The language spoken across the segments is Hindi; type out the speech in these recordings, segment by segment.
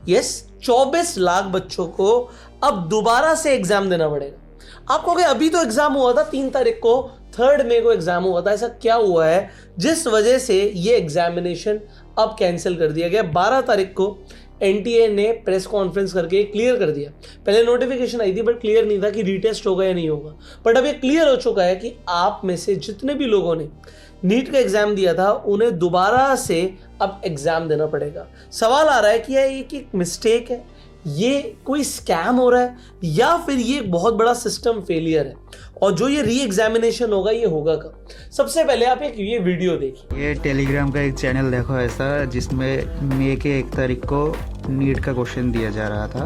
यस, 24 लाख बच्चों को अब दोबारा से एग्जाम देना पड़ेगा। आप कहोगे अभी तो एग्जाम हुआ था 3 तारीख को, 3 मई को एग्जाम हुआ था, ऐसा क्या हुआ है जिस वजह से ये एग्जामिनेशन अब कैंसिल कर दिया गया? 12 तारीख को एनटीए ने प्रेस कॉन्फ्रेंस करके क्लियर कर दिया। पहले नोटिफिकेशन आई थी बट क्लियर नहीं था कि रीटेस्ट होगा या नहीं होगा, बट अब ये क्लियर हो चुका है कि आप में से जितने भी लोगों ने नीट का एग्जाम दिया था उन्हें दोबारा से अब एग्जाम देना पड़ेगा। सवाल आ रहा है कि ये एक मिस्टेक है, ये कोई स्कैम हो रहा है, या फिर ये एक बहुत बड़ा सिस्टम फेलियर है, और जो ये री एग्जामिनेशन होगा ये होगा कब? सबसे पहले आप एक ये वीडियो देखिए। ये टेलीग्राम का एक चैनल देखो ऐसा, जिसमें मई के 1 तारीख को नीट का क्वेश्चन दिया जा रहा था।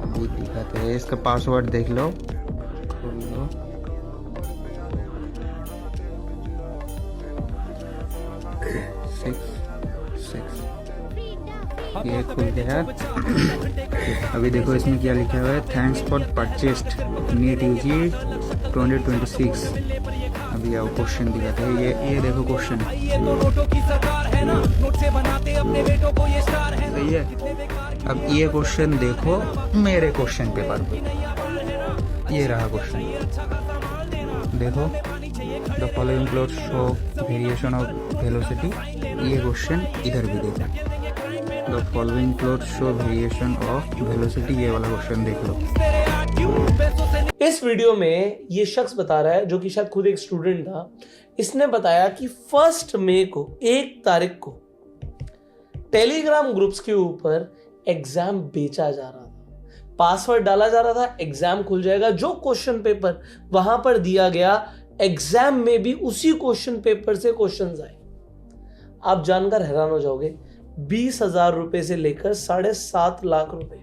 अभी दिखाते हैं, इसका पासवर्ड देख लो, खोल लो। ये खुल गया। अभी देखो इसमें क्या लिखा हुआ है, thanks for purchased NEET UG 2026। अभी आओ क्वेश्चन दिखाते हैं, ये देखो क्वेश्चन सही है। अब ये क्वेश्चन देखो मेरे क्वेश्चन पेपर पे, ये रहा क्वेश्चन देखो, the following plot show variation of velocity. ये क्वेश्चन इधर भी देखो, the following plot show variation of velocity, ये वाला क्वेश्चन देख लो। इस वीडियो में ये शख्स बता रहा है, जो कि शायद खुद एक स्टूडेंट था, इसने बताया कि 1 मई को 1 तारीख को टेलीग्राम ग्रुप्स के ऊपर एग्जाम बेचा जा रहा था, पासवर्ड डाला जा रहा था, एग्जाम खुल जाएगा। जो क्वेश्चन पेपर वहां पर दिया गया, एग्जाम में भी उसी क्वेश्चन पेपर से क्वेश्चंस आए। आप जानकर हैरान हो जाओगे, 20,000 रुपए से लेकर 7.5 लाख रुपए,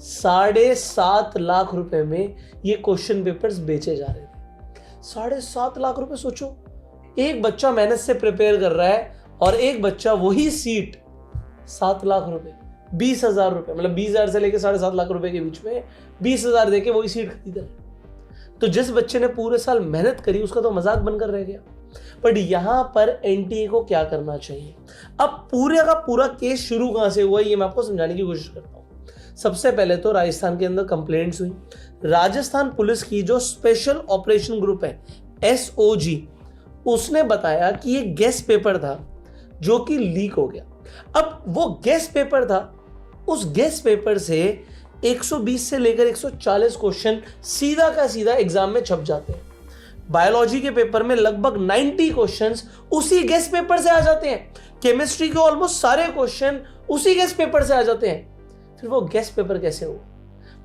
7.5 लाख रुपए में ये क्वेश्चन पेपर्स बेचे जा रहे थे। 7.5 लाख रुपए, सोचो, एक बच्चा मेहनत से प्रिपेयर कर रहा है और एक बच्चा वही सीट 7 लाख रुपए, 20,000 रुपए, मतलब 20,000 से लेकर 7.5 लाख रुपए के बीच में 20,000 देके वही सीट खरीद रहा है। तो जिस बच्चे ने पूरे साल मेहनत करी उसका तो मजाक बनकर रह गया। बट यहां पर एनटीए को क्या करना चाहिए? अब पूरे का पूरा केस शुरू कहां से हुआ ये मैं आपको समझाने की कोशिश करता हूं। सबसे पहले तो राजस्थान के अंदर कंप्लेंट्स हुई। राजस्थान पुलिस की जो स्पेशल ऑपरेशन ग्रुप है, एसओजी, उसने बताया कि ये गेस्ट पेपर था जो कि लीक हो गया। अब वो गेस्ट पेपर था, उस गेस्ट पेपर से 120 से लेकर 140 क्वेश्चन सीधा का सीधा एग्जाम में छप जाते हैं। बायोलॉजी के पेपर में लगभग 90 क्वेश्चंस उसी गेस्ट पेपर से आ जाते हैं। केमिस्ट्री के ऑलमोस्ट सारे क्वेश्चन उसी गेस्ट पेपर से आ जाते हैं। फिर वो गेस्ट पेपर कैसे हुआ?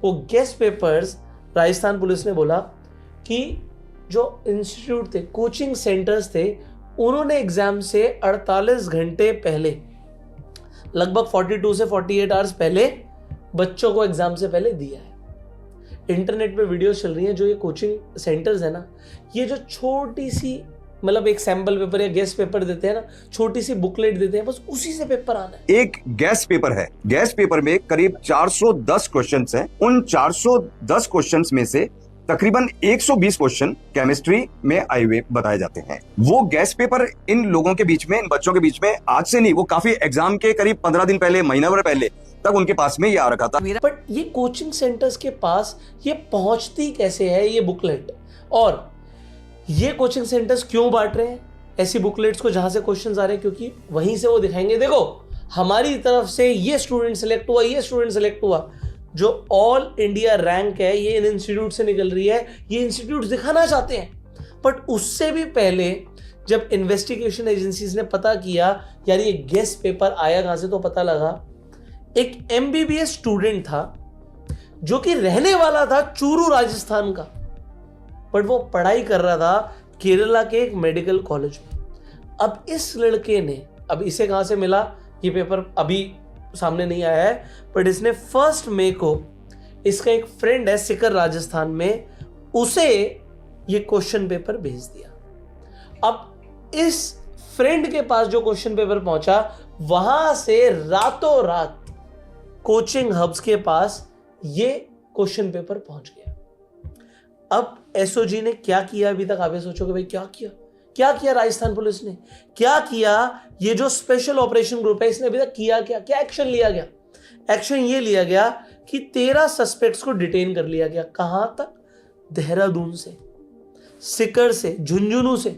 वो गेस्ट पेपर्स, राजस्थान पुलिस ने बोला कि जो इंस्टीट्यूट थे, कोचिंग सेंटर्स थे, उन्होंने एग्जाम से 48 घंटे पहले, लगभग 42 से 48 आवर्स पहले बच्चों को एग्जाम से पहले दिया है। इंटरनेट पे वीडियोस चल रही हैं, जो ये कोचिंग सेंटर्स है ना, ये जो छोटी सी, मतलब एक सैंपल पेपर या गेस्ट पेपर देते हैं ना, छोटी सी बुकलेट देते हैं, बस उसी से पेपर आना है। एक गेस्ट पेपर है, गेस्ट पेपर में करीब 410 क्वेश्चंस हैं। उन 410 क्वेश्चंस में से तकरीबन 120 क्वेश्चन केमिस्ट्री में आए हुए बताए जाते हैं। वो गेस्ट पेपर इन लोगों के बीच में, इन बच्चों के बीच में आज से नहीं, वो काफी एग्जाम के करीब 15 दिन पहले, महीना भर पहले तक उनके पास में ये आ रखा था। बट ये कोचिंग सेंटर्स के पास ये पहुंचती कैसे है ये बुकलेट? और ये कोचिंग सेंटर्स क्यों बांट रहे हैं ऐसी बुकलेट्स को जहां से क्वेश्चंस आ रहे हैं? क्योंकि वहीं से वो दिखाएंगे, देखो हमारी तरफ से ये स्टूडेंट सेलेक्ट हुआ, ये स्टूडेंट सेलेक्ट हुआ। जो ऑल इंडिया रैंक है ये इन इंस्टीट्यूट से निकल रही है, ये इंस्टीट्यूट दिखाना चाहते हैं। बट उससे भी पहले जब इन्वेस्टिगेशन एजेंसीज ने पता किया, यार ये गेस्ट पेपर आया कहां से, तो पता लगा एक एमबीबीएस स्टूडेंट था जो कि रहने वाला था चूरू राजस्थान का, बट वो पढ़ाई कर रहा था केरला के एक मेडिकल कॉलेज में। अब इस लड़के ने, अब इसे कहां से मिला ये पेपर अभी सामने नहीं आया है, बट इसने 1 मई को, इसका एक फ्रेंड है सिकर राजस्थान में, उसे ये क्वेश्चन पेपर भेज दिया। अब इस फ्रेंड के पास जो क्वेश्चन पेपर पहुंचा, वहां से रातों रात कोचिंग हब्स के पास ये क्वेश्चन पेपर पहुंच गया। अब एसओजी ने क्या किया अभी तक? आप ये सोचोगे भाई क्या किया, क्या किया राजस्थान पुलिस ने, क्या किया ये जो स्पेशल ऑपरेशन ग्रुप है इसने अभी तक किया क्या, क्या एक्शन लिया गया? एक्शन ये लिया गया कि 13 सस्पेक्ट्स को डिटेन कर लिया गया। कहां तक? देहरादून से, सिकर से, झुंझुनू से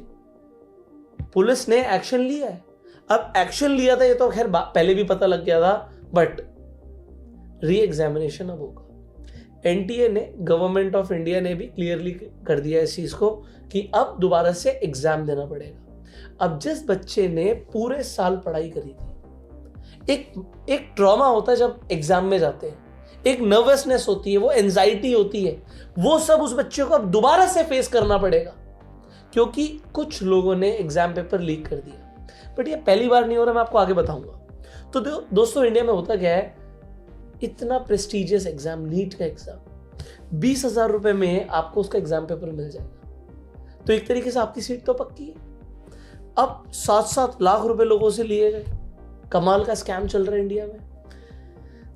पुलिस ने एक्शन लिया है। अब एक्शन लिया था ये तो खैर पहले भी पता लग गया था, बट री एग्जामिनेशन अब होगा। एनटीए ने, गवर्नमेंट ऑफ इंडिया ने भी क्लियरली कर दिया इस चीज को कि अब दोबारा से एग्जाम देना पड़ेगा। अब जिस बच्चे ने पूरे साल पढ़ाई करी थी, एक ट्रॉमा होता है जब एग्जाम में जाते हैं, एक नर्वसनेस होती है, वो एंजाइटी होती है, वो सब उस बच्चे को अब दोबारा से फेस करना पड़ेगा क्योंकि कुछ लोगों ने एग्जाम पेपर लीक कर दिया। बट ये पहली बार नहीं हो रहा, मैं आपको आगे बताऊंगा। तो दोस्तों, इंडिया में होता क्या है, इतना प्रेस्टिजियस एग्जाम, नीट का एग्जाम, 20,000 रुपए में आपको उसका एग्जाम पेपर मिल जाएगा, तो एक तरीके से आपकी सीट तो पक्की है। अब 7-7 लाख रुपए लोगों से लिए गए, कमाल का स्कैम चल रहा है इंडिया में।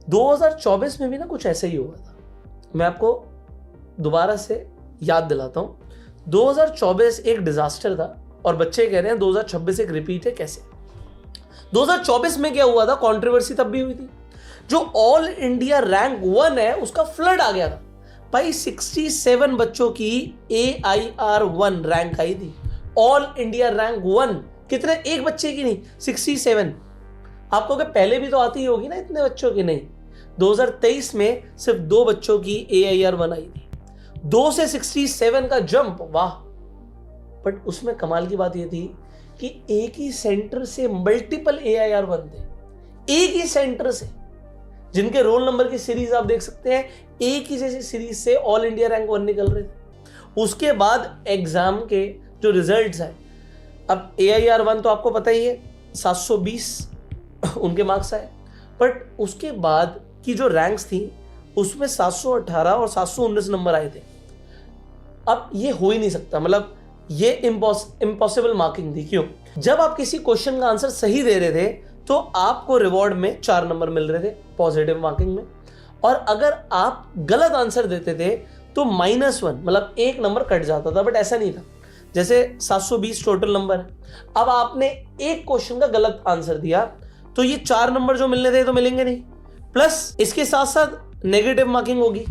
2024 में भी ना कुछ ऐसा ही हुआ था। मैं आपको दोबारा से याद दिलाता हूं। 2024 एक डिजास्टर था और बच्चे कह रहे हैं 2026 एक रिपीट है। कैसे? 2024 में क्या हुआ था, कंट्रोवर्सी तब भी हुई थी। जो ऑल इंडिया रैंक 1 है उसका फ्लड आ गया था भाई। 67 बच्चों की AIR1 रैंक आई थी, ऑल इंडिया रैंक 1। कितने? एक बच्चे की नहीं, 67। आपको क्या पहले भी तो आती ही होगी ना इतने बच्चों की? नहीं, 2023 में सिर्फ 2 बच्चों की AIR1 आई थी। 2 से 67 का जंप, वाह। बट उसमें कमाल की बात यह थी कि एक ही सेंटर से मल्टीपल AIR1 थे, एक ही सेंटर से, जिनके रोल नंबर की सीरीज आप देख सकते हैं, एक ही जैसी सीरीज से ऑल इंडिया रैंक 1 निकल रहे थे। उसके बाद एग्जाम के जो रिजल्ट्स हैं, अब AIR1 तो आपको पता ही है 720 उनके मार्क्स आए, बट उसके बाद की जो रैंक्स थी उसमें 718 और 719 नंबर आए थे। अब ये हो ही नहीं सकता, मतलब ये इम्पॉसिबल मार्किंग थी। क्यों? जब आप किसी क्वेश्चन का आंसर सही दे रहे थे तो आपको रिवॉर्ड में 4 नंबर मिल रहे थे पॉजिटिव मार्किंग में, और अगर आप गलत आंसर देते थे तो -1, मतलब 1 नंबर कट जाता था। बट ऐसा नहीं था, जैसे 720 टोटल नंबर है, अब आपने एक क्वेश्चन का गलत आंसर दिया तो ये 4 नंबर जो मिलने थे तो मिलेंगे नहीं, प्लस इसके साथ साथ नेगेटिव मार्किंग होगी,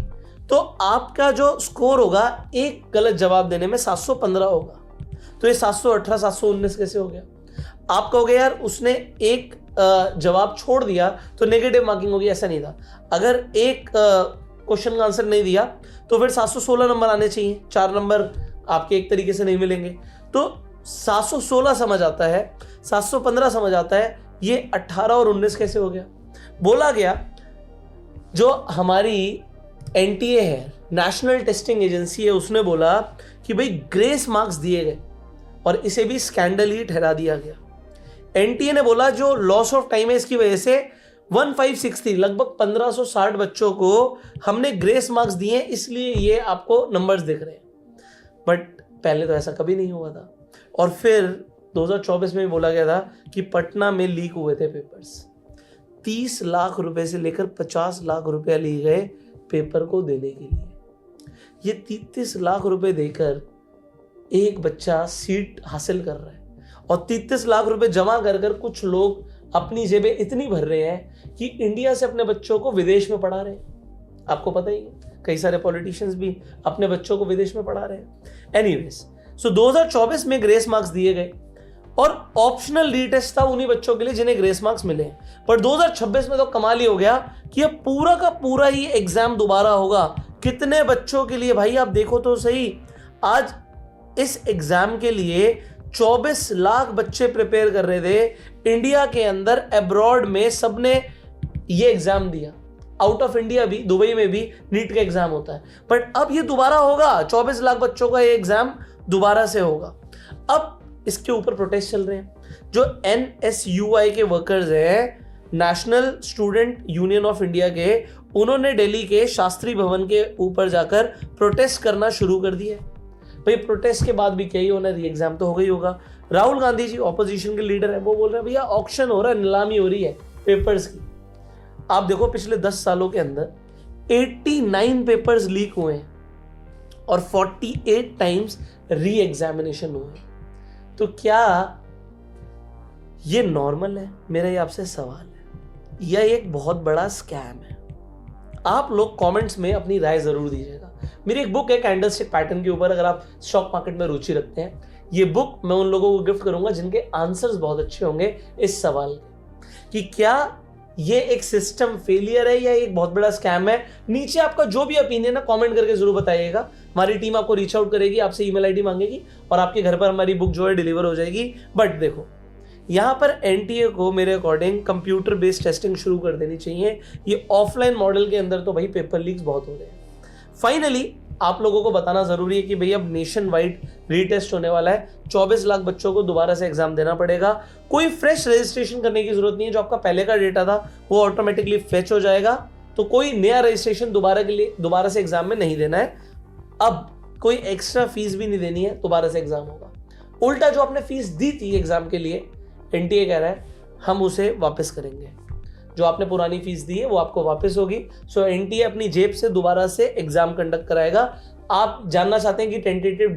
तो आपका जो स्कोर होगा एक गलत जवाब देने में 715 होगा। तो ये 718 719 कैसे हो गया? आप कहोगे यार उसने एक जवाब छोड़ दिया तो नेगेटिव मार्किंग होगी, ऐसा नहीं था। अगर एक क्वेश्चन का आंसर नहीं दिया तो फिर 716 नंबर आने चाहिए, 4 नंबर आपके एक तरीके से नहीं मिलेंगे। तो 716 समझ आता है, 715 समझ आता है, ये 18 और 19 कैसे हो गया? बोला गया, जो हमारी NTA है, नेशनल टेस्टिंग एजेंसी है, उसने बोला कि भाई ग्रेस मार्क्स दिए गए और इसे भी स्कैंडल ही ठहरा दिया गया। NTA ने बोला जो लॉस ऑफ टाइम है इसकी वजह से 1563 लगभग 1560 बच्चों को हमने ग्रेस मार्क्स दिए, इसलिए ये आपको नंबर्स दिख रहे हैं। बट पहले तो ऐसा कभी नहीं हुआ था। और फिर 2024 में भी बोला गया था कि पटना में लीक हुए थे पेपर्स, 30 लाख रुपए से लेकर 50 लाख रुपया लिए गए पेपर को देने के लिए। ये 33 लाख रुपए देकर एक बच्चा सीट हासिल कर रहा है, और 33 लाख रुपए जमा कर कुछ लोग अपनी जेबें इतनी भर रहे हैं कि इंडिया से अपने बच्चों को विदेश में पढ़ा रहे हैं। आपको पता ही है, कई सारे पॉलिटिशियंस भी अपने बच्चों को विदेश में पढ़ा रहे हैं। एनीवेज, सो 2024 में ग्रेस मार्क्स दिए गए और ऑप्शनल रीटेस्ट था उन्हीं बच्चों के लिए जिन्हें ग्रेस मार्क्स मिले। पर 2026 में तो कमाल ही हो गया कि अब पूरा का पूरा ही एग्जाम दोबारा होगा। कितने बच्चों के लिए भाई, आप देखो तो सही, आज इस एग्जाम के लिए 24 लाख बच्चे प्रिपेयर कर रहे थे इंडिया के अंदर, अब्रॉड में सबने ये एग्जाम दिया। आउट ऑफ इंडिया भी, दुबई में भी नीट का एग्जाम होता है, बट अब ये दोबारा होगा। 24 लाख बच्चों का ये एग्जाम दोबारा से होगा। अब इसके ऊपर प्रोटेस्ट चल रहे हैं। जो NSUI के वर्कर्स हैं, national student union of India के, उन्होंने दिल्ली के शास्त्री भवन के ऊपर जाकर प्रोटेस्ट करना शुरू कर दिया। भाई प्रोटेस्ट के बाद भी क्या ही होना, री एग्जाम तो हो गई होगा। राहुल गांधी जी ऑपोजिशन के लीडर है, वो बोल रहे हैं भैया ऑक्शन हो रहा है, नीलामी हो रही है पेपर्स की। आप देखो पिछले 10 सालों के अंदर 89 पेपर्स लीक हुए हैं और 48 टाइम्स री एग्जामिनेशन हुए। तो क्या ये नॉर्मल है? मेरा ये आपसे सवाल है। यह एक बहुत बड़ा स्कैम है? आप लोग कमेंट्स में अपनी राय जरूर दीजिएगा। मेरी एक बुक है कैंडलस्टिक पैटर्न के ऊपर, अगर आप स्टॉक मार्केट में रुचि रखते हैं, ये बुक मैं उन लोगों को गिफ्ट करूंगा जिनके आंसर्स बहुत अच्छे होंगे इस सवाल के कि क्या ये एक सिस्टम फेलियर है या एक बहुत बड़ा स्कैम है। नीचे आपका जो भी ओपिनियन है कमेंट करके जरूर बताइएगा। हमारी टीम आपको रीच आउट करेगी, आपसे ईमेल आईडी मांगेगी और आपके घर पर हमारी बुक जो है डिलीवर हो जाएगी। बट देखो, यहाँ पर एनटीए को मेरे अकॉर्डिंग कंप्यूटर बेस्ड टेस्टिंग शुरू कर देनी चाहिए। ये ऑफलाइन मॉडल के अंदर तो भाई पेपर लीक्स बहुत हो रहे हैं। फाइनली आप लोगों को बताना जरूरी है कि भाई अब नेशन वाइड रीटेस्ट होने वाला है। 24 लाख बच्चों को दोबारा से एग्जाम देना पड़ेगा। कोई फ्रेश रजिस्ट्रेशन करने की जरूरत नहीं है। जो आपका पहले का डेटा था वो ऑटोमेटिकली फेच हो जाएगा, तो कोई नया रजिस्ट्रेशन दोबारा से एग्जाम में नहीं देना है। अब कोई एक्स्ट्रा फीस भी नहीं देनी है, दोबारा से एग्जाम होगा। उल्टा जो आपने फीस दी थी एग्जाम के लिए, एनटीए कह रहा है हम उसे वापस करेंगे। जो आपने पुरानी फीस दी है वो आपको वापस होगी। सो एनटीए अपनी जेब से दोबारा से एग्जाम कंडक्ट कराएगा। आप जानना चाहते हैं कि टेंटेटिव